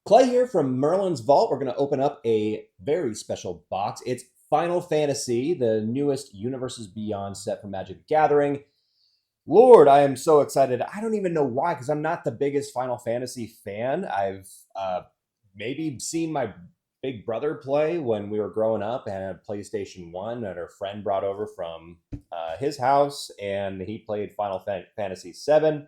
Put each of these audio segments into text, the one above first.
Clay here from Merlin's Vault. We're going to open up a very special box. It's Final Fantasy, the newest Universes Beyond set from Magic the Gathering. Lord, I am so excited. I don't even know why, because I'm not the biggest Final Fantasy fan. I've maybe seen my big brother play when we were growing up and had a PlayStation 1 that our friend brought over from his house, and he played Final Fantasy 7.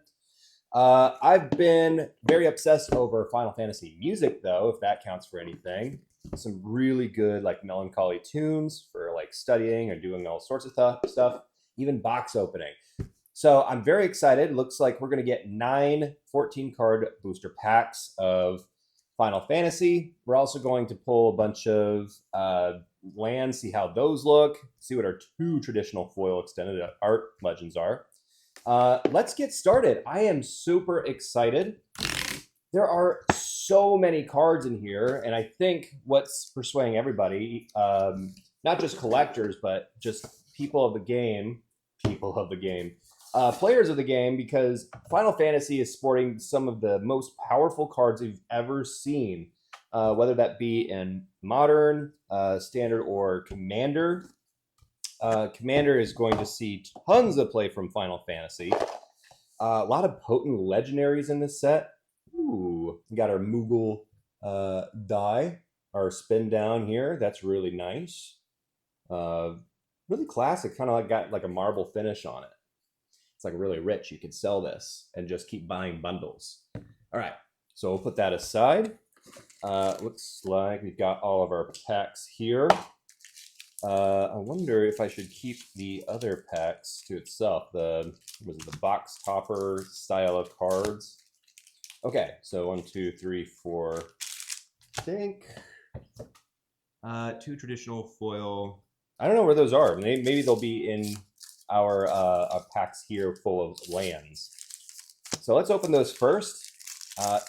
I've been very obsessed over Final Fantasy music, though, if that counts for anything. Some really good, like, melancholy tunes for, like, studying or doing all sorts of stuff, even box opening. So I'm very excited. Looks like we're going to get 9 14-card booster packs of Final Fantasy. We're also going to pull a bunch of lands, see how those look, see what our 2 traditional foil extended art legends are. Let's get started. I am super excited. There are so many cards in here, and I think what's persuading everybody, not just collectors, but just people of the game, players of the game, because Final Fantasy is sporting some of the most powerful cards you've ever seen, whether that be in Modern, Standard, or Commander. Commander is going to see tons of play from Final Fantasy. A lot of potent legendaries in this set. Ooh, we got our Moogle die, our spin down here. That's really nice. Really classic, kind of like got like a marble finish on it. It's like really rich. You could sell this and just keep buying bundles. All right, so we'll put that aside. Looks like we've got all of our packs here. I wonder if I should keep the other packs to itself. The box topper style of cards. Okay, so 1, 2, 3, 4. I think 2 traditional foil. I don't know where those are. Maybe they'll be in our packs here full of lands. So let's open those first.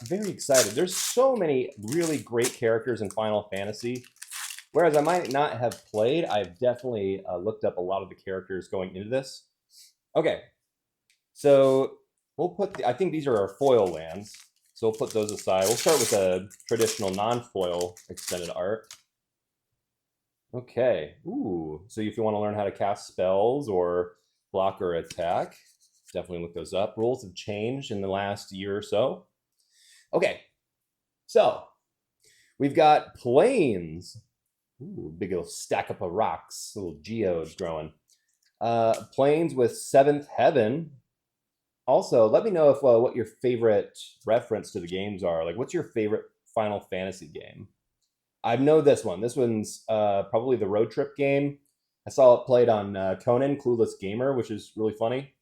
Very excited. There's so many really great characters in Final Fantasy. Whereas I might not have played, I've definitely looked up a lot of the characters going into this. Okay, so we'll put, I think these are our foil lands. So we'll put those aside. We'll start with a traditional non-foil extended art. Okay, ooh, so if you want to learn how to cast spells or block or attack, definitely look those up. Rules have changed in the last year or so. Okay, so we've got plains. Ooh, big little stack up of rocks, little geodes growing. Plains with 7th Heaven. Also, let me know if what your favorite reference to the games are. Like, what's your favorite Final Fantasy game? I know this one. This one's probably the road trip game. I saw it played on Conan, Clueless Gamer, which is really funny.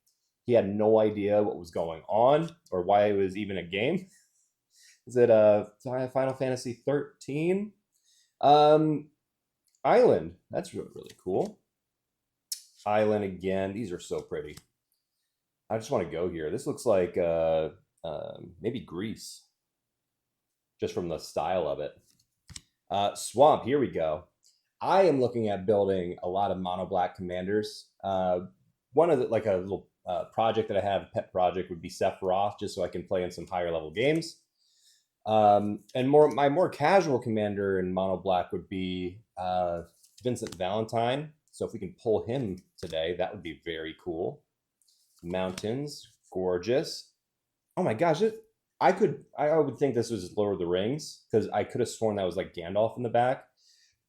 He had no idea what was going on or why it was even a game. Is it Final Fantasy 13? Island. That's really, really cool. Island again. These are so pretty. I just want to go here. This looks like maybe Greece, just from the style of it. Swamp. Here we go. I am looking at building a lot of mono black commanders. One of the, like a little project that I have, pet project, would be Sephiroth, just so I can play in some higher level games. And my more casual commander in mono black would be Vincent Valentine. So if we can pull him today, that would be very cool. Mountains, gorgeous. Oh my gosh, I would think this was Lord of the Rings, because I could have sworn that was like Gandalf in the back,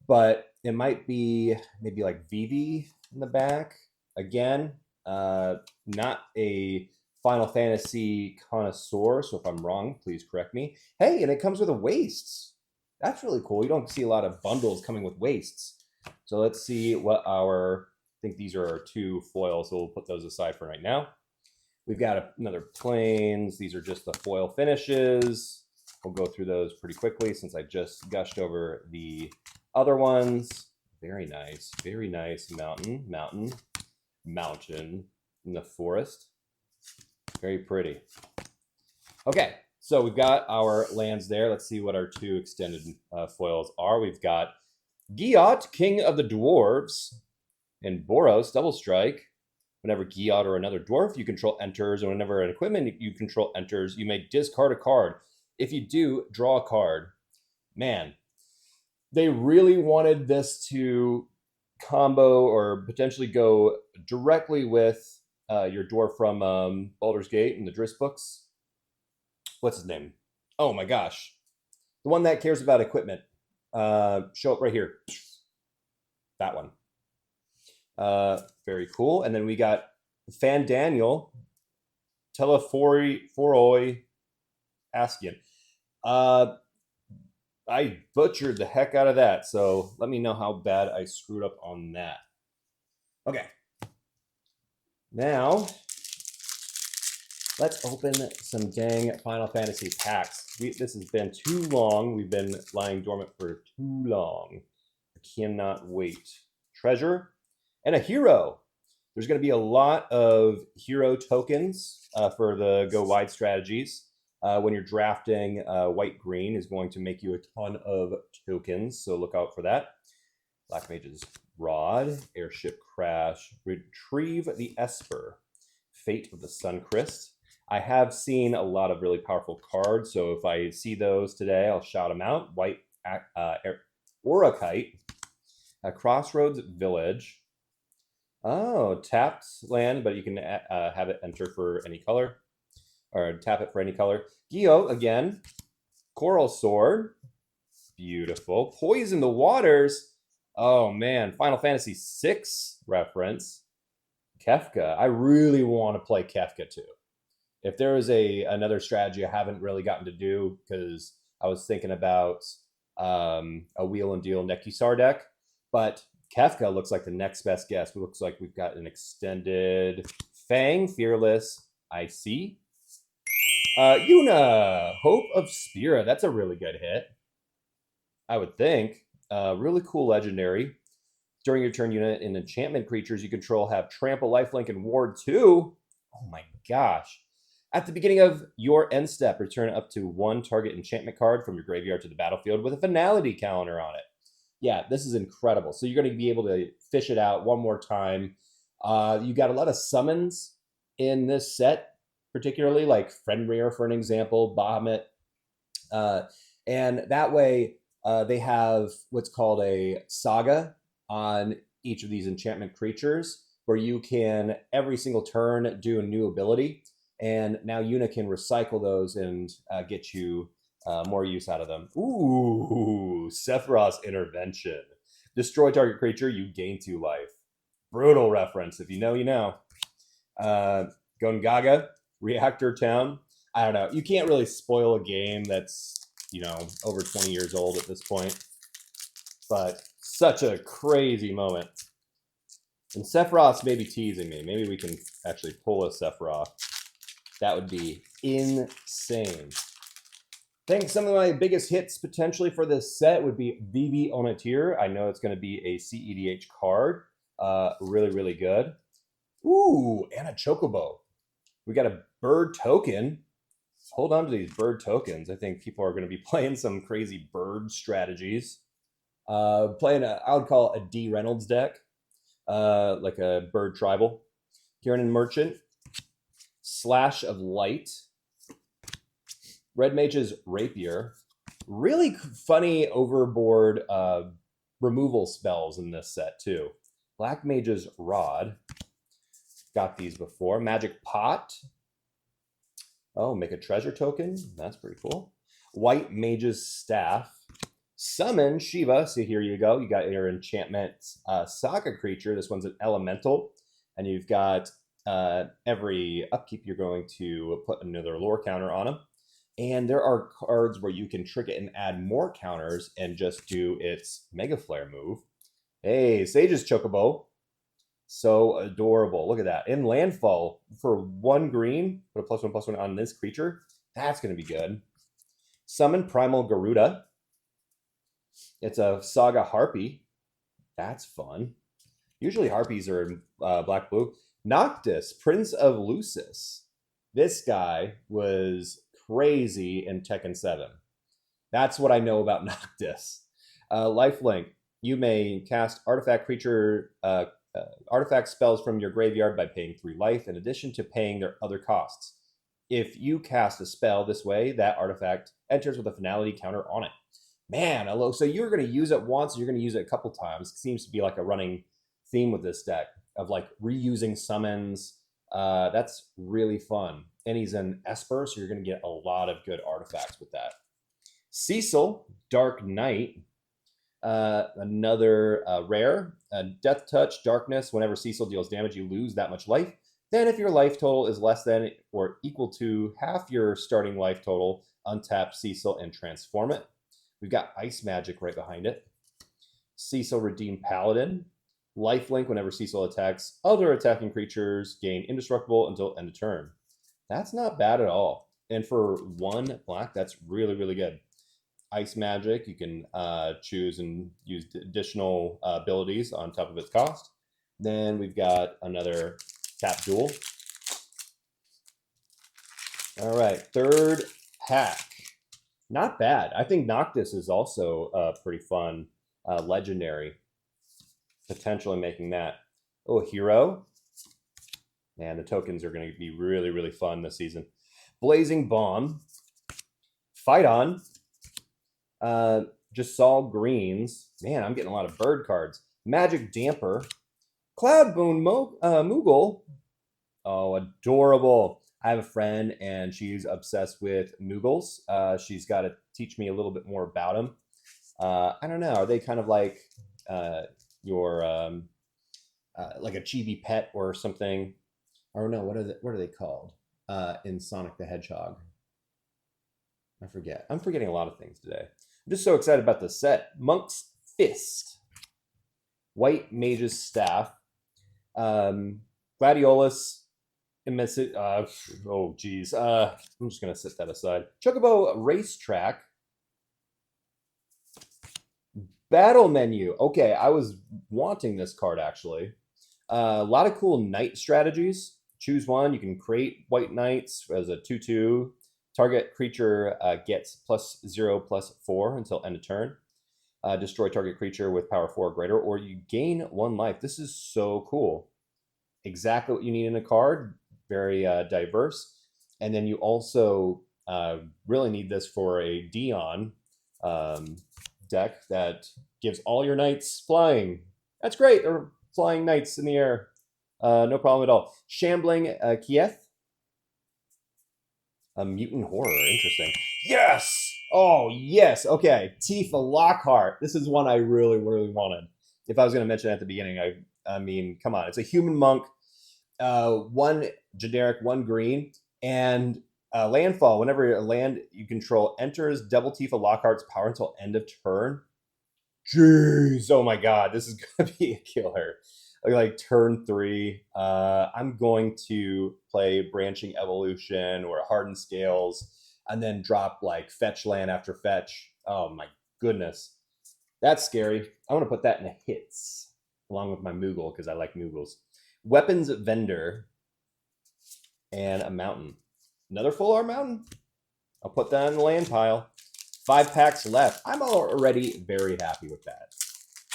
but it might be maybe like Vivi in the back again. Not a Final Fantasy connoisseur, so if I'm wrong, please correct me. Hey, and it comes with a wastes. That's really cool. You don't see a lot of bundles coming with wastes. So let's see what I think these are our 2 foils, so we'll put those aside for right now. We've got another plains. These are just the foil finishes. We'll go through those pretty quickly since I just gushed over the other ones. Very nice mountain in the forest. Very pretty. Okay, so we've got our lands there. Let's see what our 2 extended foils are. We've got Giot, King of the Dwarves, and Boros, Double Strike. Whenever Giot or another dwarf you control enters, or whenever an equipment you control enters, you may discard a card. if you do draw a card, man, they really wanted this to combo or potentially go directly with your dwarf from Baldur's Gate and the Driss books. What's his name? Oh my gosh. The one that cares about equipment. Show up right here. That one. Very cool. And then we got Fan Daniel, Teleforoi Askian. I butchered the heck out of that, so let me know how bad I screwed up on that. Okay. Now, let's open some dang Final Fantasy packs. This has been too long. We've been lying dormant for too long. I cannot wait. Treasure and a hero. There's going to be a lot of hero tokens for the go wide strategies. When you're drafting white-green is going to make you a ton of tokens, so look out for that. Black Mage's Rod, Airship Crash, Retrieve the Esper, Fate of the Suncrist. I have seen a lot of really powerful cards, so if I see those today, I'll shout them out. White Orakite, Crossroads Village. Oh, tapped land, but you can have it enter for any color. Or tap it for any color. Gio, again. Coral Sword. Beautiful. Poison the Waters. Oh, man. Final Fantasy VI reference. Kefka. I really want to play Kefka, too. If there is another strategy I haven't really gotten to do, because I was thinking about a Wheel and Deal Nekisar deck, but Kefka looks like the next best guess. It looks like we've got an extended Fang, Fearless, IC. Yuna, Hope of Spira. That's a really good hit, I would think. Really cool legendary. During your turn, Yuna and enchantment creatures you control have Trample, Lifelink, and Ward 2. Oh my gosh. At the beginning of your end step, return up to one target enchantment card from your graveyard to the battlefield with a finality counter on it. Yeah, this is incredible. So you're going to be able to fish it out one more time. You got a lot of summons in this set, particularly like Fenrir, for an example, Bahamut. And that way they have what's called a saga on each of these enchantment creatures, where you can, every single turn, do a new ability. And now Yuna can recycle those and get you more use out of them. Ooh, Sephiroth's Intervention. Destroy target creature, you gain 2 life. Brutal reference. If you know, you know. Gongaga, Reactor Town. I don't know. You can't really spoil a game that's, over 20 years old at this point. But such a crazy moment. And Sephiroth's maybe teasing me. Maybe we can actually pull a Sephiroth. That would be insane. I think some of my biggest hits potentially for this set would be Vivi Onatir. I know it's going to be a CEDH card. Really, really good. Ooh, and a Chocobo. We got a bird token. Hold on to these bird tokens. I think people are going to be playing some crazy bird strategies. Playing I would call a D Reynolds deck, like a bird tribal. Kieran Merchant, Slash of Light, Red Mage's Rapier. Really funny overboard removal spells in this set too. Black Mage's Rod. Got these before. Magic Pot. Oh, make a treasure token. That's pretty cool. White Mage's Staff. Summon Shiva. So here you go. You got your enchantment Saga creature. This one's an elemental. And you've got every upkeep you're going to put another lore counter on them. And there are cards where you can trick it and add more counters and just do its Mega Flare move. Hey, Sage's Chocobo. So adorable. Look at that. In landfall for 1 green, put a +1/+1 on this creature. That's going to be good. Summon Primal Garuda. It's a Saga Harpy. That's fun. Usually Harpies are in black-blue. Noctis, Prince of Lucis. This guy was crazy in Tekken 7. That's what I know about Noctis. Lifelink. You may cast artifact creature artifact spells from your graveyard by paying 3 life, in addition to paying their other costs. If you cast a spell this way, that artifact enters with a finality counter on it. Man, so you're going to use it once, you're going to use it a couple times. It seems to be like a running theme with this deck of like reusing summons. That's really fun. And he's an Esper, so you're going to get a lot of good artifacts with that. Cecil, Dark Knight, another rare. Death Touch, Darkness. Whenever Cecil deals damage, you lose that much life. Then if your life total is less than or equal to half your starting life total, untap Cecil and transform it. We've got Ice Magic right behind it. Cecil, Redeemed Paladin. Lifelink, whenever Cecil attacks other attacking creatures, gain indestructible until end of turn. That's not bad at all. And for 1 black, that's really, really good. Ice Magic, you can choose and use additional abilities on top of its cost. Then we've got another tap duel. All right, third pack. Not bad. I think Noctis is also pretty fun. Legendary. Potentially making that. Oh, Hero. Man, the tokens are going to be really, really fun this season. Blazing Bomb. Fight On. Just saw greens. Man, I'm getting a lot of bird cards. Magic Damper. Cloudboon Moogle. Oh, adorable. I have a friend, and she's obsessed with Moogles. She's got to teach me a little bit more about them. I don't know. Are they kind of like your like a chibi pet or something? Or no, what are they called in Sonic the Hedgehog? I forget. I'm forgetting a lot of things today. I'm just so excited about this set. Monk's Fist. White Mage's Staff. Gladiolus. Oh, geez. I'm just going to set that aside. Chocobo Racetrack. Battle Menu. Okay, I was wanting this card, actually. A lot of cool knight strategies. Choose one. You can create white knights as a 2/2. Target creature gets +0/+4 until end of turn. Destroy target creature with power 4 or greater, or you gain 1 life. This is so cool. Exactly what you need in a card. Very diverse. And then you also really need this for a Dion deck that gives all your knights flying. That's great. They're flying knights in the air. No problem at all. Shambling Kieth. A Mutant Horror. Interesting. Yes! Oh, yes. Okay. Tifa Lockhart. This is one I really, really wanted. If I was going to mention it at the beginning, I mean, come on. It's a human monk. 1 generic, 1 green. And landfall. Whenever a land you control enters double Tifa Lockhart's power until end of turn. Jeez. Oh, my God. This is going to be a killer. Like turn 3, I'm going to play Branching Evolution or Hardened Scales, and then drop like fetch land after fetch. Oh my goodness, that's scary. I want to put that in the hits along with my Moogle because I like Moogles. Weapons Vendor and a mountain. Another full art mountain. I'll put that in the land pile. 5 packs left. I'm already very happy with that.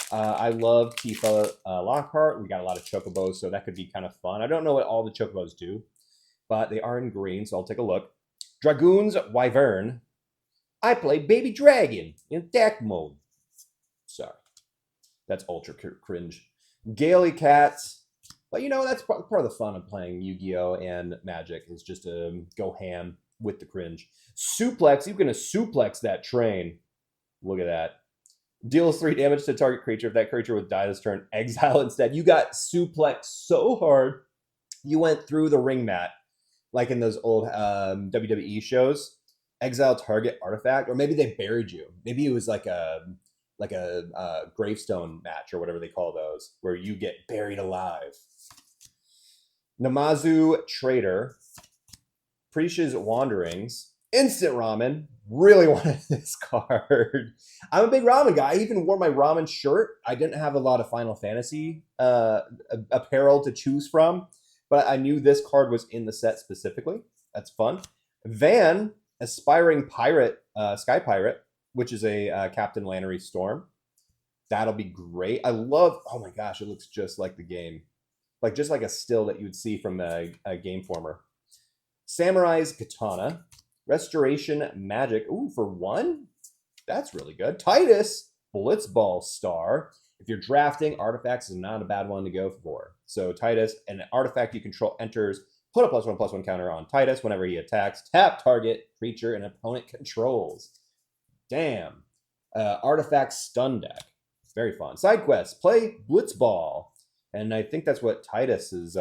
I love Tifa Lockhart. We got a lot of Chocobos, so that could be kind of fun. I don't know what all the Chocobos do, but they are in green, so I'll take a look. Dragoon's Wyvern. I play Baby Dragon in deck mode. Sorry. That's ultra cringe. Gaily Cats. But, you know, that's part of the fun of playing Yu-Gi-Oh! And Magic is just to go ham with the cringe. Suplex. You're going to suplex that train. Look at that. Deals 3 damage to target creature. If that creature would die this turn, exile instead. You got suplexed so hard, you went through the ring mat, like in those old WWE shows. Exile target artifact, or maybe they buried you. Maybe it was like a gravestone match or whatever they call those, where you get buried alive. Namazu Trader, Preach's Wanderings, Instant Ramen. Really wanted this card. I'm a big ramen guy. I even wore my ramen shirt. I didn't have a lot of Final Fantasy apparel to choose from, but I knew this card was in the set specifically. That's fun. Van, Aspiring Pirate, Sky Pirate, which is a Captain Lannery Storm. That'll be great. I love, oh my gosh, it looks just like the game. Like just like a still that you would see from a Game Former. Samurai's Katana. Restoration Magic. Ooh, for 1? That's really good. Titus, Blitzball Star. If you're drafting, artifacts is not a bad one to go for. So Titus, an artifact you control enters, put a +1/+1 counter on Titus whenever he attacks. Tap target creature an opponent controls. Damn. Artifact stun deck. Very fun. Side quests. Play Blitzball. And I think that's what Titus's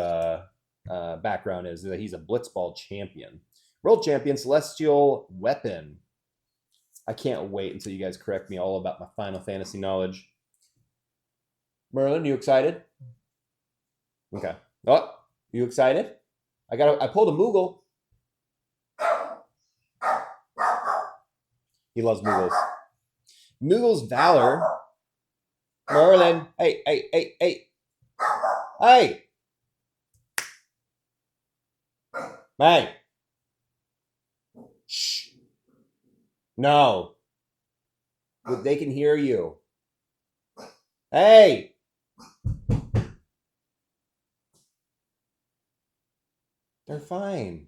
background is, that he's a Blitzball champion. World champion, Celestial Weapon. I can't wait until you guys correct me all about my Final Fantasy knowledge. Merlin, you excited? Okay. Oh, you excited? I pulled a Moogle. He loves Moogles. Moogle's Valor. Merlin. Hey. Hey. Hey. Shh. No. They can hear you. Hey. They're fine.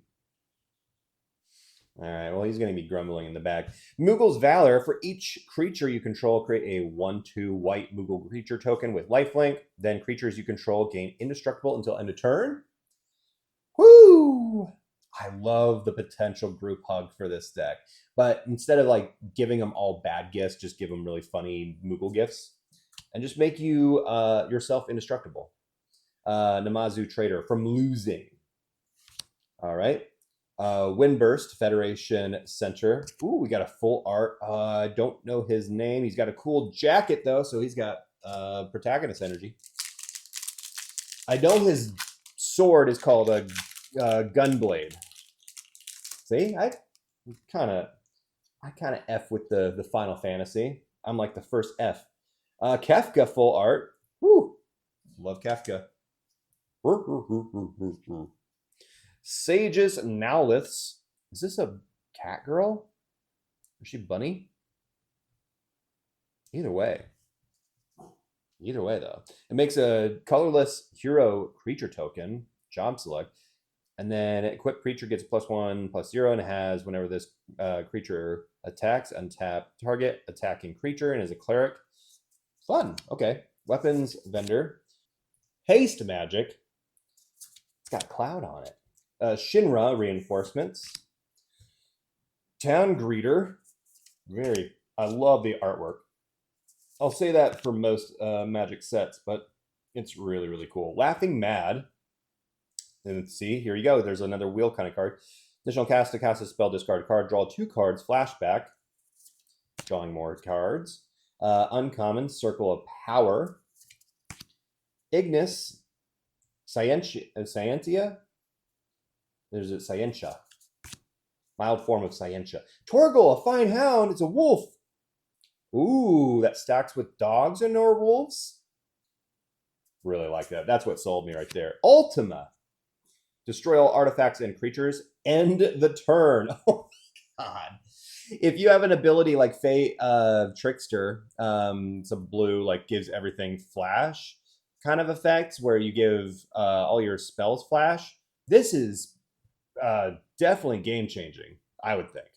All right, well, he's going to be grumbling in the back. Moogle's Valor. For each creature you control, create a 1/2 white Moogle creature token with lifelink. Then creatures you control gain indestructible until end of turn. Woo! I love the potential group hug for this deck. But instead of like giving them all bad gifts, just give them really funny Moogle gifts. And just make you yourself indestructible. Namazu Trader from losing. All right. Windburst, Federation Center. Ooh, we got a full art. I don't know his name. He's got a cool jacket, though, so he's got protagonist energy. I know his sword is called a Gunblade. See, I kind of F with the Final Fantasy. I'm like the first F. Kefka full art. Woo, love Kefka. Sages Nowliths. Is this a cat girl? Is she bunny? Either way, though. It makes a colorless hero creature token, job select, and then equipped creature gets +1/+0, and it has, whenever this creature attacks, untap target attacking creature, and is a cleric. Fun. Okay. Weapons vendor. Haste magic. It's got a cloud on it. Shinra reinforcements. Town greeter. I love the artwork. I'll say that for most Magic sets, but it's really, really cool. Laughing Mad. And see, here you go. There's another wheel kind of card. Additional cast to cast a spell, discard a card, draw 2 cards, flashback. Drawing more cards. Uncommon, Circle of Power. Ignis. Scientia. There's a Scientia. Mild form of Scientia. Torgal, a fine hound. It's a wolf. Ooh, that stacks with dogs and or wolves. Really like that. That's what sold me right there. Ultima. Destroy all artifacts and creatures. End the turn. Oh my god. If you have an ability like Fate Trickster, some blue, like gives everything flash kind of effects where you give all your spells flash. This is definitely game-changing, I would think.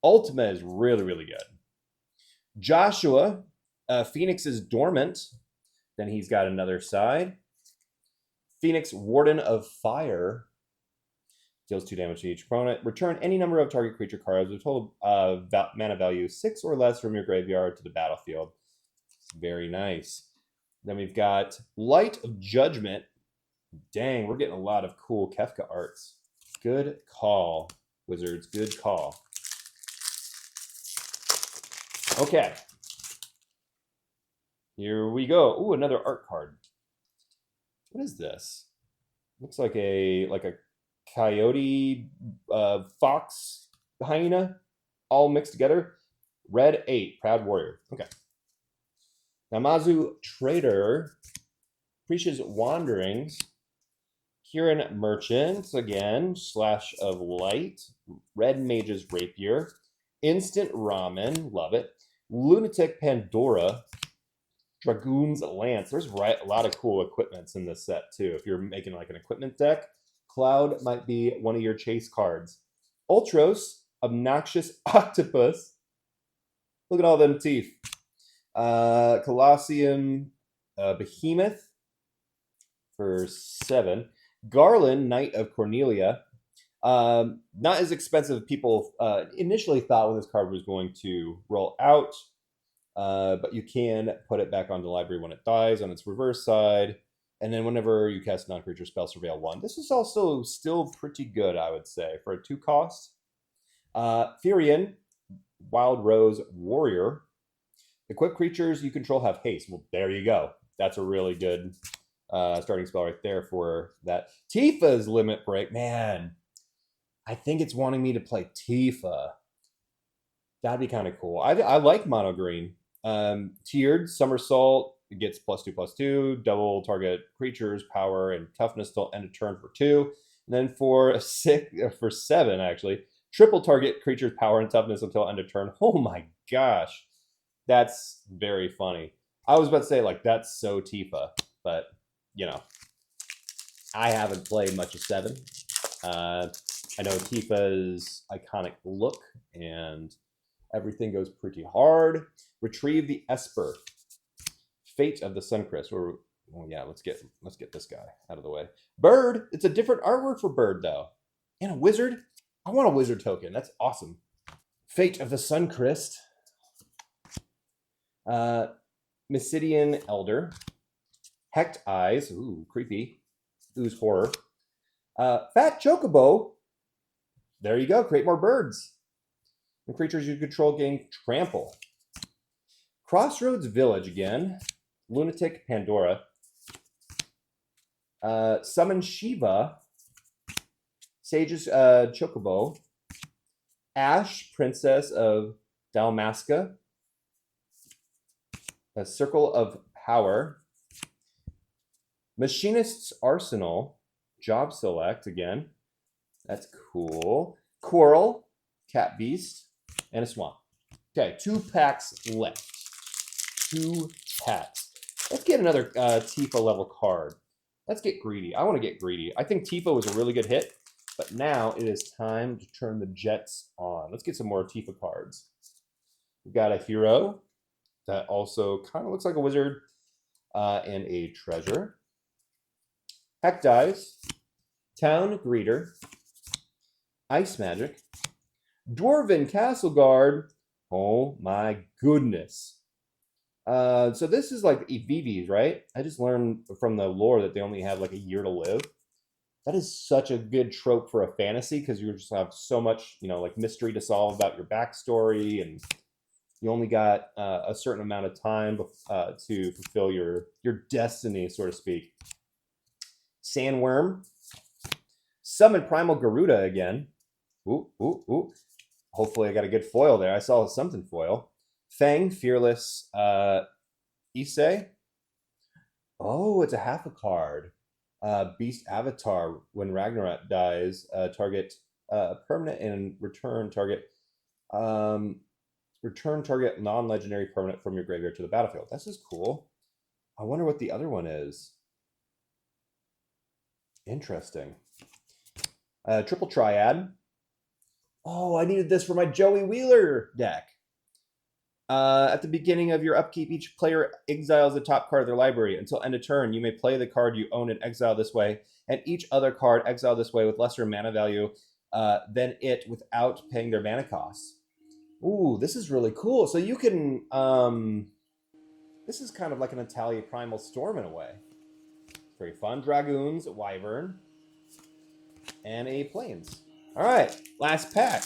Ultima is really, really good. Joshua, Phoenix is dormant. Then he's got another side. Phoenix, Warden of Fire. Deals 2 damage to each opponent. Return any number of target creature cards with total mana value 6 or less from your graveyard to the battlefield. Very nice. Then we've got Light of Judgment. Dang, we're getting a lot of cool Kefka arts. Good call, Wizards. Good call. Okay. Here we go. Ooh, another art card. What is this? Looks like a coyote, fox, hyena, all mixed together. Red 8, Proud Warrior. Okay. Namazu Trader. Prisha's Wanderings. Kieran Merchants, again, Slash of Light. Red Mage's Rapier. Instant Ramen, love it. Lunatic Pandora. Dragoon's Lance. There's a lot of cool equipments in this set, too. If you're making like an equipment deck, Cloud might be one of your chase cards. Ultros, Obnoxious Octopus. Look at all them teeth. Colossium Behemoth for 7. Garland, Knight of Cornelia. Not as expensive as people initially thought when this card was going to roll out. But you can put it back on the library when it dies on its reverse side. And then whenever you cast a non-creature spell, surveil 1. This is also still pretty good, I would say, for a 2 cost. Furion, Wild Rose Warrior. Equipped creatures you control have haste. Well, there you go. That's a really good starting spell right there for that. Tifa's Limit Break. Man, I think it's wanting me to play Tifa. That'd be kind of cool. I like mono green. Tiered Somersault. It gets +2/+2. Double target creatures, power, and toughness till end of turn for 2. And then for 7, actually. Triple target creatures, power, and toughness until end of turn. Oh my gosh. That's very funny. I was about to say, like, that's so Tifa. But, you know, I haven't played much of 7. I know Tifa's iconic look, and everything goes pretty hard. Retrieve the Esper. Fate of the Suncrest. Well, yeah, let's get this guy out of the way. Bird. It's a different artwork for Bird, though. And a wizard. I want a wizard token. That's awesome. Fate of the Suncrest. Mysidian Elder. Hecht Eyes. Ooh, creepy. Ooze horror. Fat Chocobo. There you go. Create more birds. The creatures you control gain trample. Crossroads Village again. Lunatic Pandora. Summon Shiva. Sage's Chocobo. Ash, Princess of Dalmasca. A Circle of Power. Machinist's Arsenal. Job Select again. That's cool. Coral, Cat Beast, and a Swamp. Okay, 2 packs left. 2 packs. Let's get another Tifa level card. Let's get greedy. I want to get greedy. I think Tifa was a really good hit, but now it is time to turn the jets on. Let's get some more Tifa cards. We've got a hero that also kind of looks like a wizard and a treasure. Hecht Dice, Town Greeter, Ice Magic, Dwarven Castle Guard. Oh my goodness. So this is like EVVs, right? I just learned from the lore that they only have like a year to live. That is such a good trope for a fantasy because you just have so much, you know, like mystery to solve about your backstory, and you only got a certain amount of time to fulfill your destiny, so to speak. Sandworm. Summon Primal Garuda again. Ooh, ooh, ooh. Hopefully I got a good foil there. I saw something foil. Fang, Fearless, Issei. Oh, it's a half a card. Beast Avatar. When Ragnarok dies, target permanent and return target non-legendary permanent from your graveyard to the battlefield. This is cool. I wonder what the other one is. Interesting. Triple Triad. Oh, I needed this for my Joey Wheeler deck. At the beginning of your upkeep, each player exiles the top card of their library. Until end of turn, you may play the card you own and exile this way, and each other card exiled this way with lesser mana value than it without paying their mana costs. Ooh, this is really cool. So you can... this is kind of like an Italia Primal Storm in a way. Very fun. Dragoons, Wyvern, and a Plains. All right, last pack.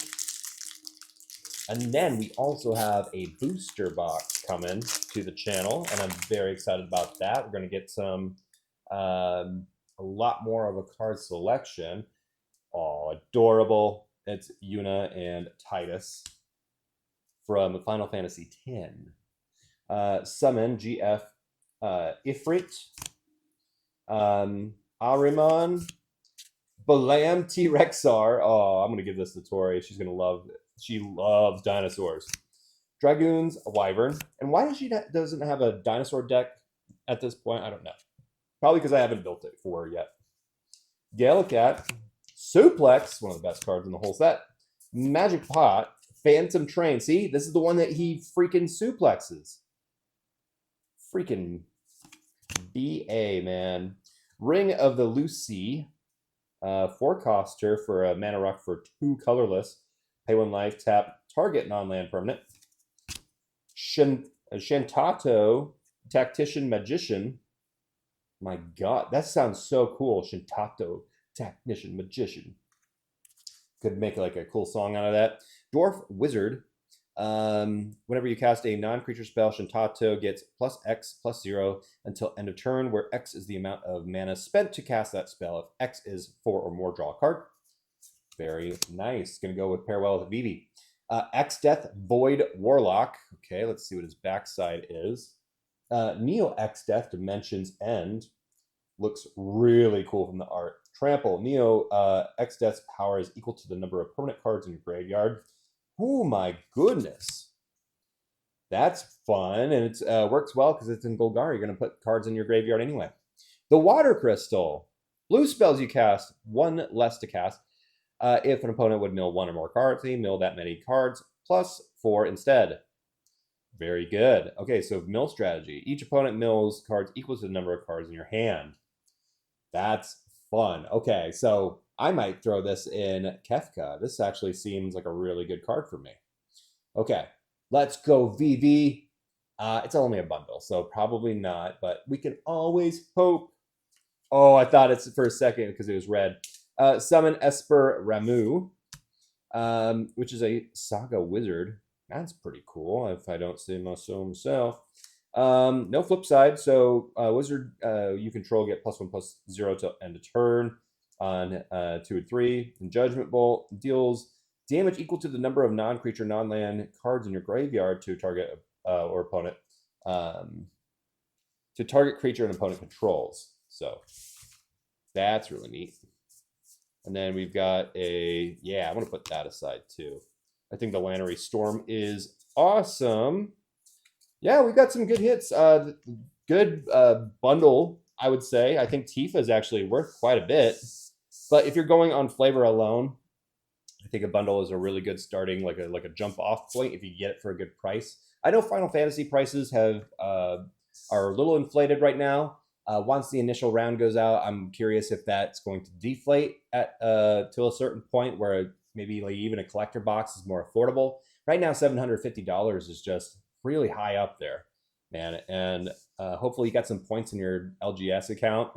And then we also have a booster box coming to the channel, and I'm very excited about that. We're going to get some, a lot more of a card selection. Oh, adorable. It's Yuna and Titus from Final Fantasy X. Summon GF Ifrit. Ahriman. Balam T-Rexar. Oh, I'm going to give this to Tori. She's going to love it. She loves dinosaurs. Dragoons, a Wyvern. And why does she doesn't have a dinosaur deck at this point? I don't know. Probably because I haven't built it for her yet. Galacat, Suplex, one of the best cards in the whole set. Magic Pot, Phantom Train. See, this is the one that he freaking suplexes. Freaking BA, man. Ring of the Lucy. 4-coster for a mana rock for 2 colorless. Pay 1 life, tap, target non-land permanent. Shintato, Tactician Magician. My god, that sounds so cool. Shintato, Tactician Magician. Could make like a cool song out of that. Dwarf Wizard. Whenever you cast a non-creature spell, Shintato gets +X/+0 until end of turn, where X is the amount of mana spent to cast that spell. If X is 4 or more, draw a card. Very nice. Gonna go with pair well with Vivi. X Death Void Warlock. Okay, let's see what his backside is. Neo X Death Dimensions End. Looks really cool from the art. Trample. Neo X Death's power is equal to the number of permanent cards in your graveyard. Oh my goodness. That's fun. And it works well because it's in Golgari. You're going to put cards in your graveyard anyway. The Water Crystal. Blue spells you cast, 1 less to cast. If an opponent would mill 1 or more cards, they mill that many cards, +4 instead. Very good. Okay, so mill strategy. Each opponent mills cards equal to the number of cards in your hand. That's fun. Okay, so I might throw this in Kefka. This actually seems like a really good card for me. Okay, let's go VV. It's only a bundle, so probably not, but we can always hope. Oh, I thought it's for a second because it was red. Summon Esper Ramu, which is a Saga Wizard. That's pretty cool, if I don't say so myself. No flip side, so Wizard you control get +1/+0 till end of turn on 2 and 3. And Judgment Bolt deals damage equal to the number of non-creature, non-land cards in your graveyard to target or opponent. To target creature an opponent controls. So that's really neat. And then we've got a, yeah, I'm going to put that aside too. I think the Lannery Storm is awesome. Yeah, we got some good hits. Good bundle, I would say. I think Tifa is actually worth quite a bit. But if you're going on flavor alone, I think a bundle is a really good starting, like a jump off point if you get it for a good price. I know Final Fantasy prices have are a little inflated right now. Once the initial round goes out, I'm curious if that's going to deflate at to a certain point where maybe like even a collector box is more affordable. Right now, $750 is just really high up there, man. And hopefully you got some points in your LGS account.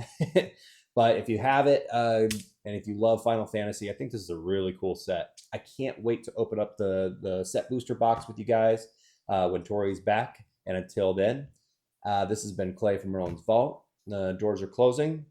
But if you have it, and if you love Final Fantasy, I think this is a really cool set. I can't wait to open up the set booster box with you guys when Tori's back. And until then, this has been Clay from Merlin's Vault. The doors are closing.